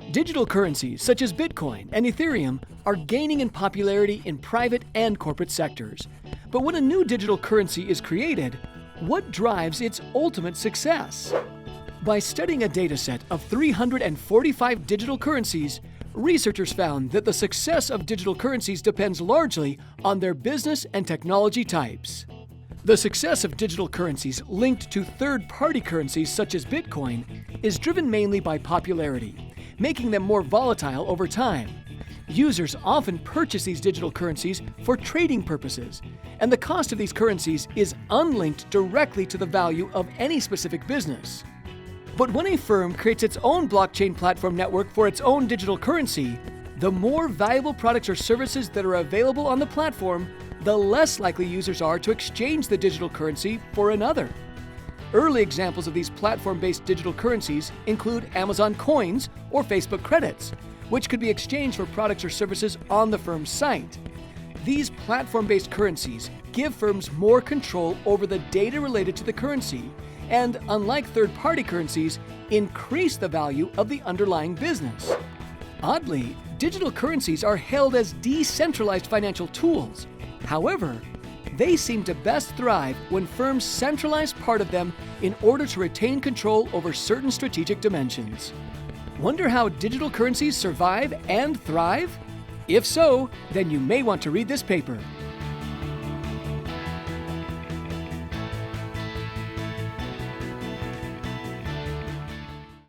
Digital currencies such as Bitcoin and Ethereum are gaining in popularity in private and corporate sectors. But when a new digital currency is created, what drives its ultimate success? By studying a dataset of 345 digital currencies, researchers found that the success of digital currencies depends largely on their business and technology types. The success of digital currencies linked to third-party currencies such as Bitcoin is driven mainly by popularity, making them more volatile over time. Users often purchase these digital currencies for trading purposes, and the cost of these currencies is unlinked directly to the value of any specific business. But when a firm creates its own blockchain platform network for its own digital currency, the more valuable products or services that are available on the platform, the less likely users are to exchange the digital currency for another. Early examples of these platform-based digital currencies include Amazon coins or Facebook credits, which could be exchanged for products or services on the firm's site. These platform-based currencies give firms more control over the data related to the currency, and unlike third-party currencies, increase the value of the underlying business. Oddly, digital currencies are held as decentralized financial tools. However, they seem to best thrive when firms centralize part of them in order to retain control over certain strategic dimensions. Wonder how digital currencies survive and thrive? If so, then you may want to read this paper.